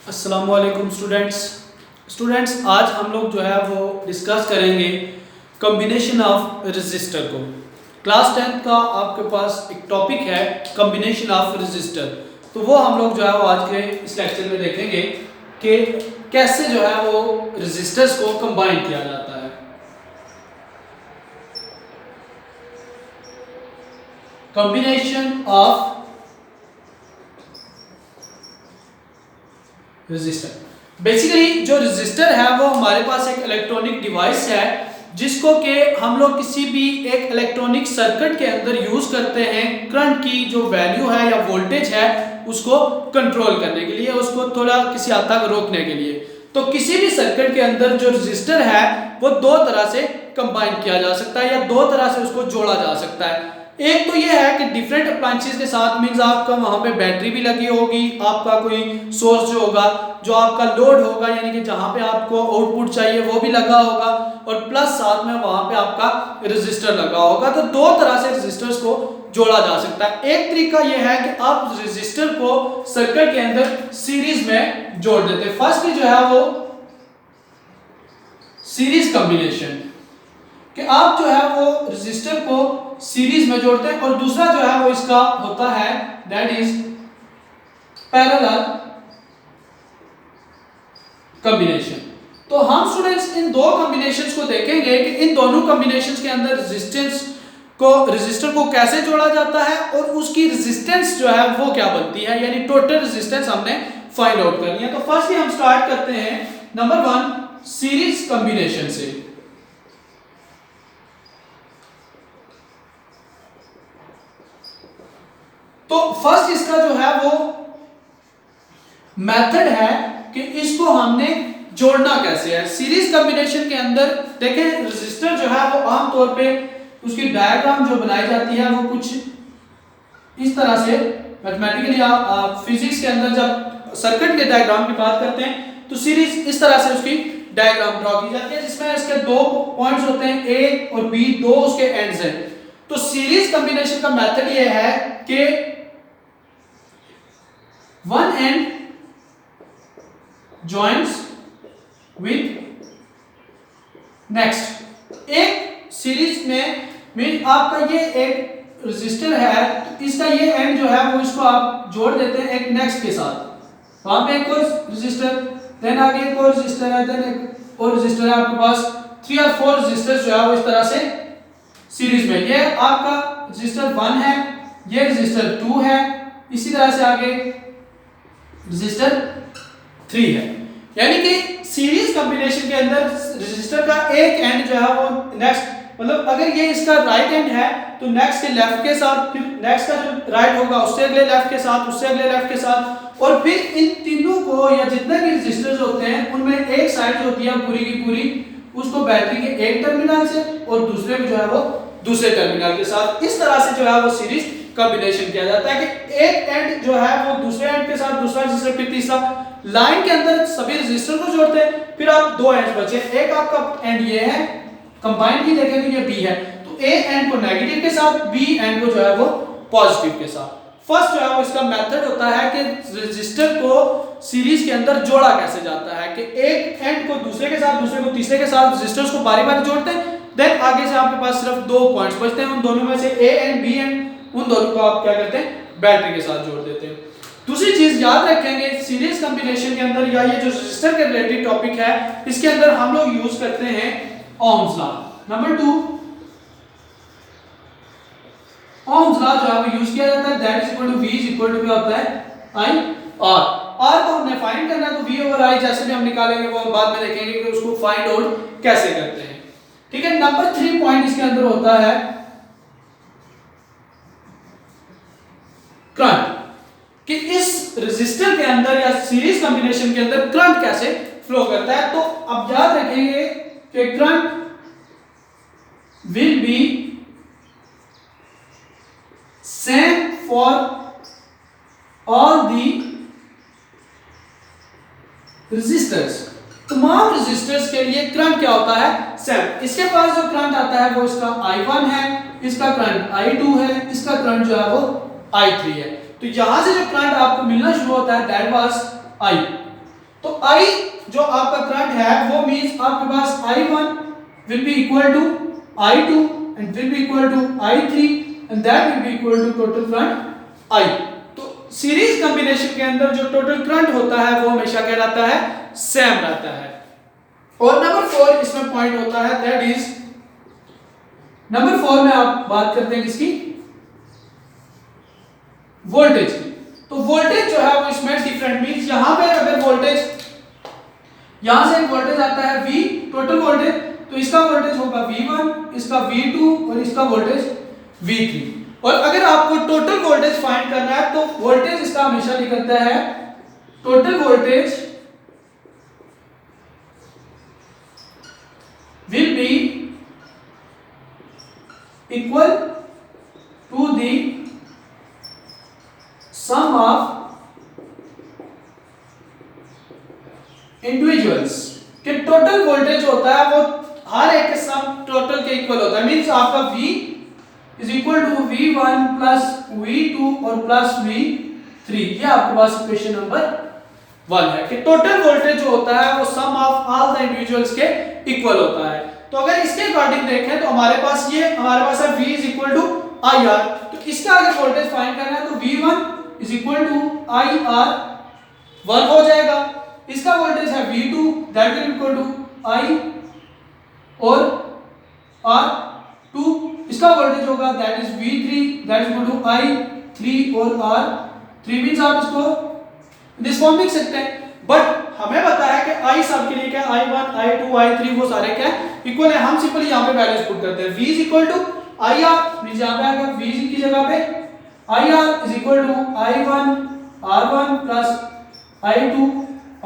अस्सलाम वालेकुम स्टूडेंट्स आज हम लोग जो है वो डिस्कस करेंगे कॉम्बिनेशन ऑफ रेजिस्टर को। क्लास 10 का आपके पास एक टॉपिक है कॉम्बिनेशन ऑफ रेजिस्टर, तो वो हम लोग जो है वो आज के इस लेक्चर में देखेंगे कि कैसे जो है वो रेजिस्टर्स को कंबाइन किया जाता है। कॉम्बिनेशन ऑफ रेजिस्टर, बेसिकली जो रेजिस्टर है वो हमारे पास एक इलेक्ट्रॉनिक डिवाइस है जिसको कि हम लोग किसी भी एक इलेक्ट्रॉनिक सर्किट के अंदर यूज करते हैं करंट की जो वैल्यू है या वोल्टेज है उसको कंट्रोल करने के लिए, उसको थोड़ा किसी हद तक रोकने के लिए। तो किसी भी सर्किट के अंदर जो रेजिस्टर है वो दो तरह से कंबाइन किया जा सकता है या दो तरह से उसको जोड़ा जा सकता है। एक तो ये है कि डिफरेंट अप्लायंसेस के साथ, मींस आपका वहां पे बैटरी भी लगी होगी, आपका कोई सोर्स जो होगा, जो आपका लोड होगा यानी कि जहां पे आपको आउटपुट चाहिए वो भी लगा होगा, और प्लस साथ में वहां पे आपका रेजिस्टर लगा होगा। तो दो तरह से रेजिस्टर्स को जोड़ा जा सकता है। एक तरीका यह है कि आप रेजिस्टर को सर्किट के अंदर सीरीज में जोड़ देते हैं। फर्स्ट जो है वो सीरीज कॉम्बिनेशन, कि आप जो है वो रेजिस्टर को सीरीज में जोड़ते हैं, और दूसरा जो है वो इसका होता है दैट इज पैरेलल कॉम्बिनेशन। तो हम स्टूडेंट्स इन दो कॉम्बिनेशंस को देखेंगे कि इन दोनों कॉम्बिनेशंस के अंदर रेजिस्टर को कैसे जोड़ा जाता है और उसकी रेजिस्टेंस जो है वो क्या बनती है, यानी टोटल रेजिस्टेंस हमने फाइंड आउट करनी है। तो फर्स्ट हम स्टार्ट करते हैं नंबर 1 सीरीज कॉम्बिनेशन से। तो फर्स्ट इसका जो है वो मेथड है कि इसको हमने जोड़ना कैसे है। सीरीज कॉम्बिनेशन के अंदर देखें रेजिस्टर जो है वो आमतौर पे उसकी डायग्राम जो बनाई जाती है वो कुछ इस तरह से, मैथमेटिकली आप फिजिक्स के अंदर जब सर्किट के डायग्राम की बात करते हैं तो सीरीज इस तरह से उसकी डायग्राम ड्रॉ की जाती है जिसमें इसके दो पॉइंट्स होते हैं, ए और बी, दो उसके एंड्स हैं। तो सीरीज कॉम्बिनेशन का मेथड ये है कि one end joins with next। एक सीरीज में मीन आपका ये एक रेजिस्टर है तो इसका ये एंड जो है वो इसको आप जोड़ देते हैं एक नेक्स्ट के साथ, वहां पे एक और रेजिस्टर, देन आगे एक और रेजिस्टर है, देन एक और रेजिस्टर है, आपके पास 3 और 4 रेजिस्टर्स जो है वो इस तरह से सीरीज में। ये आपका रेजिस्टर 1 है, ये रेजिस्टर 2 है, इसी तरह से आगे रेजिस्टर 3 है। यानी कि सीरीज कॉम्बिनेशन के अंदर रेजिस्टर का एक एंड जो है वो नेक्स्ट, मतलब अगर ये इसका राइट एंड है तो नेक्स्ट के लेफ्ट के साथ, फिर नेक्स्ट का जो राइट होगा उससे अगले लेफ्ट के साथ, उससे अगले लेफ्ट के साथ, और फिर इन तीनों को या जितने भी रेजिस्टर्स होते हैं उनमें एक साइड जो होती है पूरी की पूरी उसको बैटरी के एक टर्मिनल से और दूसरे में जो है वो दूसरे टर्मिनल के साथ, इस तरह से जो है वो सीरीज कॉम्बिनेशन किया जाता है कि एक एंड जो है वो दूसरे एंड के साथ, दूसरा रेजिस्टर, फिर तीसरा। लाइन के अंदर सभी रेजिस्टर को जोड़ते हैं, फिर आप दो एंड्स बचे, एक आपका एंड ये है, कंबाइन भी देखें तो ये बी है, तो ए एंड को नेगेटिव के साथ, बी एंड को जो है वो पॉजिटिव के साथ। फर्स्ट जो है वो इसका मेथड होता है कि रेजिस्टर को सीरीज के अंदर जोड़ा कैसे जाता है, कि एक एंड को दूसरे के साथ, दूसरे को तीसरे के साथ रेजिस्टर्स को बारी बारी जोड़ते हैं, देन आगे से आपके पास सिर्फ दो पॉइंट्स बचते हैं, उन दोनों में से ए एंड बी एंड उन दोनों को आप क्या करते हैं बैटरी के साथ जोड़ देते हैं। दूसरी चीज याद रखेंगे सीरीज कॉम्बिनेशन के अंदर या ये जो रेजिस्टर के रिलेटेड टॉपिक है इसके अंदर हम लोग यूज करते हैं Ohm's law. Number 2 Ohm's law जो है वो यूज किया जाता है, that is equal to v is equal to क्या होता है i r को हमने फाइंड करना है तो v ओवर i जैसे भी हम निकालेंगे वो हम बाद में देखेंगे कि उसको फाइंड आउट कैसे करते हैं। ठीक है, नंबर 3 पॉइंट इसके अंदर होता है करंट, कि इस रेजिस्टर के अंदर या सीरीज कॉम्बिनेशन के अंदर करंट कैसे फ्लो करता है। तो अब याद रखेंगे कि current will be same for all the resistors. तमाम रेजिस्टर्स के लिए करंट क्या होता है सेम। इसके पास जो करंट आता है वो इसका I1 है, इसका करंट I2 है, इसका करंट जो है वो I3 है। तो यहां से जो करंट आपको मिलना शुरू होता है दैट वाज I, तो I जो आपका करंट है वो मींस आपके पास I1 will be equal to I2 and will be equal to I3 and that will be equal to total current I। तो सीरीज कॉम्बिनेशन के अंदर जो टोटल करंट होता है वो हमेशा क्या रहता है, सेम रहता है। और नंबर 4 इसमें पॉइंट होता है, दैट इज नंबर 4 में आप बात करते हैं किसकी, वोल्टेज की। तो वोल्टेज जो है वो इसमें डिफरेंट मींस यहां पे अगर वोल्टेज यहां से एक वोल्टेज आता है V टोटल वोल्टेज, तो इसका वोल्टेज होगा V1, इसका V2 और इसका वोल्टेज V3। और अगर आपको टोटल वोल्टेज फाइंड करना है तो वोल्टेज इसका हमेशा निकलता है, total voltage will be equal to the sum of individuals कि टोटल वोल्टेज होता है वो हर एक के सम टोटल के इक्वल होता है। मींस आपका V is equal to V1 plus V2 और प्लस V3। ये आपके पास इक्वेशन नंबर 1 है कि टोटल वोल्टेज जो होता है वो sum of all the individuals के इक्वल होता है। तो अगर इसके अकॉर्डिंग देखें तो हमारे पास है V is equal to IR। तो इसका अगर वोल्टेज फाइंड करना है तो V1 is equal to IR 1 हो जाएगा। इसका वोल्टेज है V2 that will equal to I और R2। इसका वोल्टेज होगा that is V3 that is equal to I3 और R3 मींस आप इसको दिस फॉर्म लिख सकते हैं। बट हमें पता है कि I सब के लिए क्या I1 I2 I3 वो सारे क्या इक्वल है, हम सिंपली यहां पे वैल्यूज पुट करते हैं। V is equal to IR means यहां पे आएगा V की जगह पे IR is equal to I1 R1 plus I2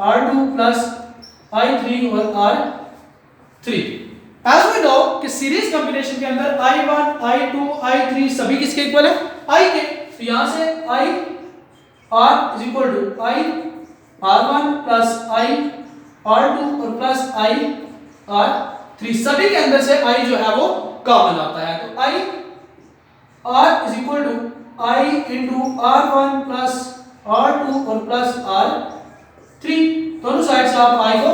R2 plus I3 और R3। एज वी नो कि सीरीज कॉम्बिनेशन के अंदर I1 I2 I3 सभी किसके इक्वल है, I के। तो यहां से I R is equal to I R1 plus I R2 और प्लस I R3 सभी के अंदर से I जो है वो कॉमन आता है। तो I R is equal to I into R1 plus R2 और प्लस R3। दोनों साइड से आप I को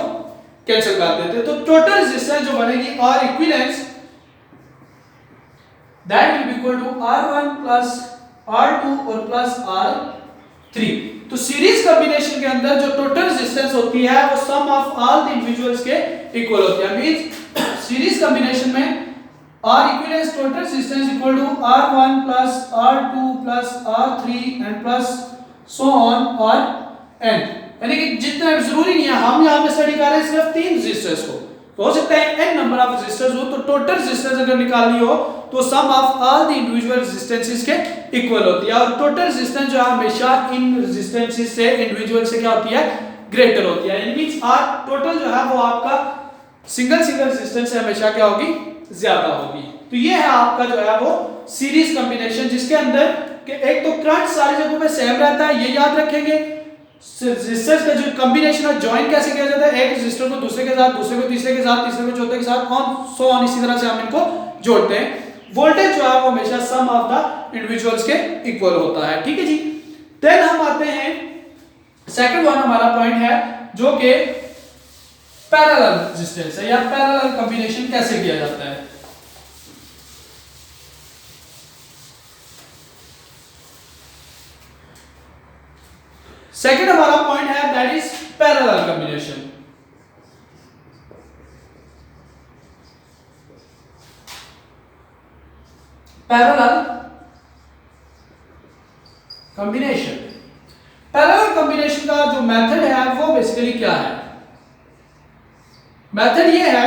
कैंसिल कर देते हैं तो टोटल रेजिस्टेंस जो बनेगी R equivalence that will be equal to R1 plus R2 और प्लस R3। तो सीरीज कॉम्बिनेशन के अंदर जो टोटल रेजिस्टेंस होती है वो sum of all the individuals के इक्वल होती है। मींस सीरीज कॉम्बिनेशन में R equivalence total resistance equal to R1 plus R2 plus R3 and plus so on Rn। यानी कि जितना जरूरी नहीं है, हम यहां पे स्टडी कर रहे हैं सिर्फ 3 रेजिस्टर्स को, तो हो सकता है n नंबर ऑफ रेजिस्टर्स हो। तो टोटल रेजिस्टेंस अगर निकालनी हो तो sum of all the individual resistances के इक्वल होती है। और टोटल रेजिस्टेंस जो है हमेशा इन रेजिस्टेंसेस से इंडिविजुअल से क्या होती है, ग्रेटर होती है। यानी मींस R टोटल जो है वो आपका सिंगल रेजिस्टेंस से हमेशा क्या होगी, ज्यादा होगी। तो ये है आपका जो है वो सीरीज कॉम्बिनेशन जिसके अंदर कि एक तो करंट सारी जगहों पे सेम रहता है, ये याद रखेंगे। रेजिस्टर्स का जो कॉम्बिनेशन है जॉइन कैसे किया जाता है, एक रेजिस्टर को दूसरे के साथ, दूसरे को तीसरे के साथ, तीसरे को चौथे के साथ ऑन सो ऑन, इसी तरह से हम इनको जोड़ते हैं। वोल्टेज जो है वो हमेशा सम ऑफ द इंडिविजुअल्स के इक्वल होता है। ठीक है जी। देन हम आते हैं सेकंड वन, हमारा पॉइंट है जो कि पैरेलल रेजिस्टेंस है या पैरेलल कॉम्बिनेशन कैसे किया जाता है। सेकंड हमारा पॉइंट है that is parallel combination. Parallel combination, parallel combination का जो मेथड है वो बेसिकली क्या है, मेथड ये है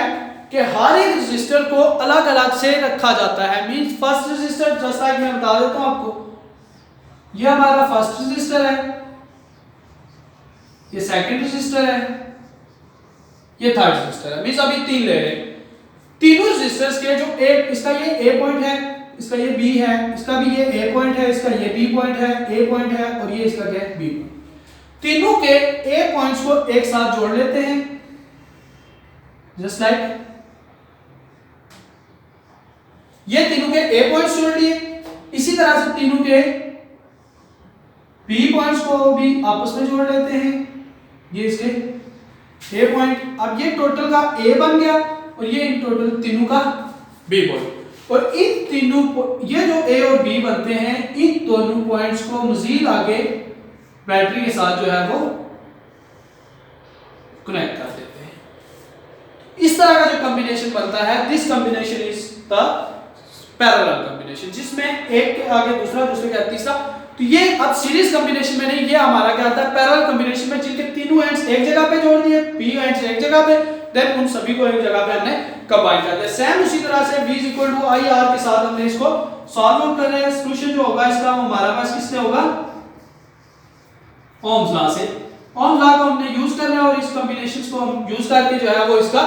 कि हर एक रजिस्टर को अलग अलग से रखा जाता है। मींस फर्स्ट रजिस्टर जैसा कि मैं बता देता हूं आपको, ये हमारा फर्स्ट रजिस्टर है, ये सेकंड रजिस्टर है, ये थर्ड रजिस्टर है। मींस अभी 3 ले रहे हैं। तीनों रजिस्टर्स के जो एक इसका ये A पॉइंट है, इसका ये B है, इसका भी ये A पॉइंट है, इसका ये B पॉइंट है, A पॉइंट है और ये इसका क्या है B पॉइंट। तीनों के A पॉइंट्स को एक साथ जोड़ लेते हैं जस्ट लाइक ये तीनों के A पॉइंट्स जोड़ लिए। इसी तरह से तीनों के B पॉइंट्स को भी आपस में जोड़ लेते हैं, ये इसके ए पॉइंट। अब ये टोटल का ए बन गया और ये इन टोटल तीनों का बी पॉइंट। और इन तीनों ये जो ए और बी बनते हैं, इन दोनों पॉइंट्स को मजीद आगे बैटरी के साथ जो है वो कनेक्ट कर देते हैं। इस तरह का जो कॉम्बिनेशन बनता है, this combination is the parallel combination, जिसमें एक के आगे दूसरा, दूसरे के आगे तीसरा। तो ये अब सीरीज कॉम्बिनेशन में नहीं, ये हमारा क्या आता है पैरेलल कॉम्बिनेशन में, जिनके तीनों एंड्स एक जगह पे जोड़ दिए, पी एंड्स एक जगह पे, देन उन सभी को एक जगह पे हमने कंबाइन कर दिया। सेम उसी तरह से v i r के साथ हमने इसको सॉल्व आउट कर रहे हैं। सॉल्यूशन जो होगा इसका वो हमारा पास किससे होगा, ओम्स लॉ से। ओम्स लॉ को हमने यूज करना है और इस कॉम्बिनेशंस को हम यूज करके जो है वो इसका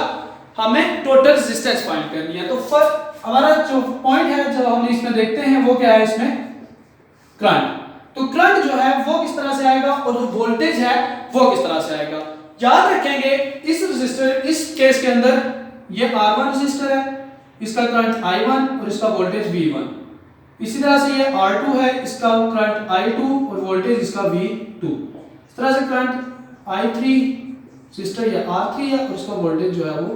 हमें टोटल रेजिस्टेंस फाइंड करनी है। तो फर्स्ट हमारा जो पॉइंट है जो हम इसमें देखते हैं वो क्या है, इसमें करंट। तो करंट जो है वो किस तरह से आएगा और जो वोल्टेज है वो किस तरह से आएगा। याद रखेंगे इस रेजिस्टर, इस केस के अंदर ये R1 रेजिस्टर है, इसका करंट I1 और इसका वोल्टेज V1। इसी तरह से ये R2 है, इसका करंट I2 और वोल्टेज इसका V2। इस तरह से करंट I3 रेजिस्टर या R3 है और इसका वोल्टेज जो है वो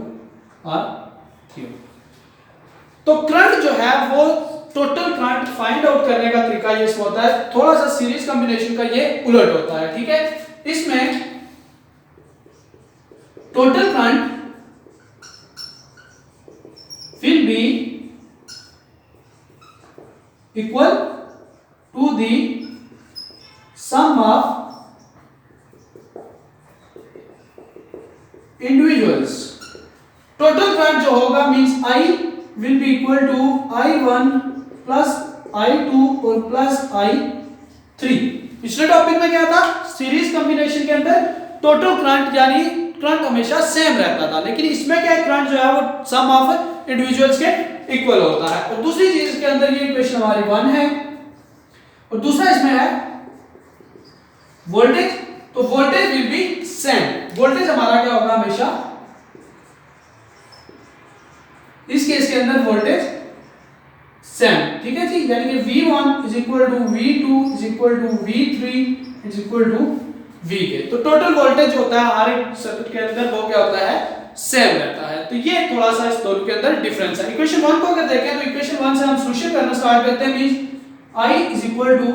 R3। तो करंट जो है वो टोटल करंट फाइंड आउट करने का तरीका ये होता है, थोड़ा सा सीरीज कॉम्बिनेशन का ये उलट होता है, ठीक है। इसमें total current will be equal to the sum of individuals। Total current जो होगा means I will be equal to I1 plus I2 और प्लस I3। पिछले टॉपिक में क्या था, सीरीज कॉम्बिनेशन के अंदर टोटल करंट यानी करंट हमेशा सेम रहता था, लेकिन इसमें क्या करंट जो है वो सम ऑफ इंडिविजुअल्स के इक्वल होता है। और दूसरी चीज के अंदर ये इक्वेशन हमारी 1 है और दूसरा इसमें है वोल्टेज। तो voltage will be same, voltage हमारा क्या होगा हमेशा, इस केस के अंदर वोल्टेज सेम, ठीक है जी। यानी कि V1 is equal to V2 is equal to V3 is equal to V के। तो टोटल वोल्टेज होता है हर एक सर्किट के अंदर वो क्या होता है, सेम रहता है। तो ये थोड़ा सा इस दोनों के अंदर डिफरेंस है। इक्वेशन 1 को अगर देखें तो इक्वेशन 1 से हम सॉल्यूशन करना स्टार्ट करते हैं। Means I is equal to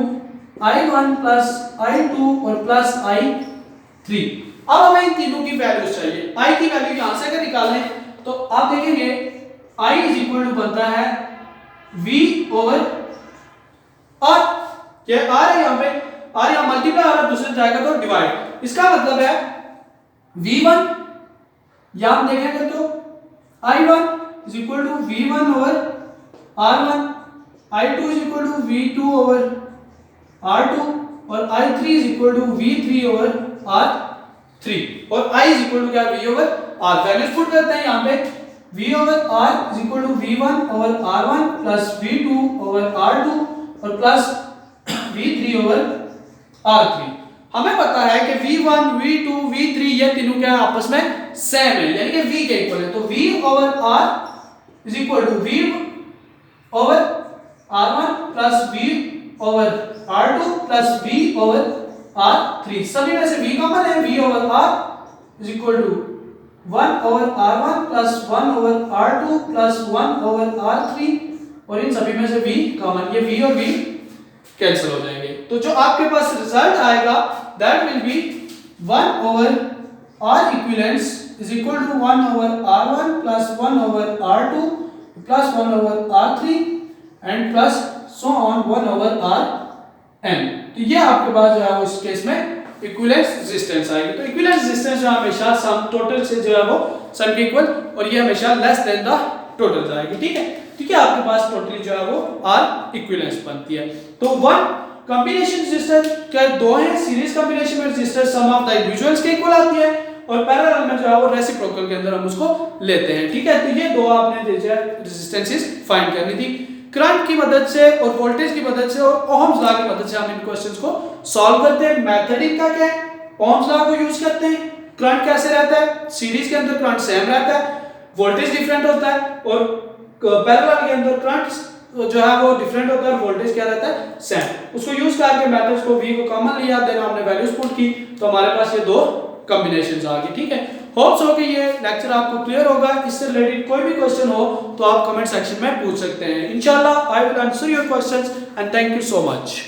I1 plus I2 और प्लस I3। अब हमें इन तीनों की वैल्यूज चाहिए। I की वैल्यू यहां से अगर निकालें तो आप देखेंगे I इज इक्वल टू बनता है V ओवर R। ये R है यहां पे, R यहां मल्टीप्लाई और दूसरे जाएगा तो डिवाइड। इसका मतलब है V1 यहां हम देखेंगे तो I1 is equal to V1 over R1, I2 is equal to V2 over R2 और I3 is equal to V3 over R3 और I इज इक्वल टू क्या, V over R। Values put करते हैं यहां पे, V over R is equal to V1 over R1 plus V2 over R2 और plus V3 over R3। हमें पता है कि V1, V2, V3 ये तीनों क्या आपस में सेम है, यानी कि V के इक्वल है। तो V over R is equal to V over R1 plus V over R2 plus V over R3। सभी में से V कॉमन है, V over R is equal to 1 over R1 plus 1 over R2 plus 1 over R3 और इन सभी में से V common, ये V और V कैंसिल हो जाएंगे। तो जो आपके पास रिजल्ट आएगा that will be 1 over R equivalence is equal to 1 over R1 plus 1 over R2 plus 1 over R3 and plus so on 1 over Rn। तो ये आपके पास जो है वो इस केस में इक्विवेलेंस रेजिस्टेंस आएगी। तो इक्विवेलेंस रेजिस्टेंस जो हमेशा सम टोटल से जो है वो सम के इक्वल और ये हमेशा लेस देन द टोटल जाएगी, ठीक है। ठीक है, आपके पास टोटली जो है वो R इक्विवेलेंस बनती है। तो 1 कॉम्बिनेशन रेजिस्टर क्या दो हैं, सीरीज कॉम्बिनेशन में resistor sum of the individuals के इक्वल आती है और पैरेलल में जो है वो रेसिप्रोकल के अंदर हम उसको लेते हैं, ठीक है। तो ये दो आपने रेजिस्टेंसेस फाइंड करनी थी। करंट की मदद से और वोल्टेज की मदद से और ओहम्स लॉ की मदद से हम इन क्वेश्चंस को सॉल्व करते हैं। मेथड इनका क्या है, ओहम्स लॉ को यूज करते हैं। करंट कैसे रहता है, सीरीज के अंदर करंट सेम रहता है, वोल्टेज डिफरेंट होता है और पैरेलल के अंदर करंट जो है वो डिफरेंट होता है, वोल्टेज क्या रहता है सेम। उसको यूज करके मेथड्स को V को कॉमन लिया, देन हमने वैल्यूज पुट की तो हमारे पास ये दो कॉम्बिनेशंस आ गई, ठीक है। होप्स हो कि ये लेक्चर आपको क्लियर होगा। इससे रिलेटेड कोई भी क्वेश्चन हो तो आप कमेंट सेक्शन में पूछ सकते हैं। इंशाल्लाह I will answer your questions and thank you so much.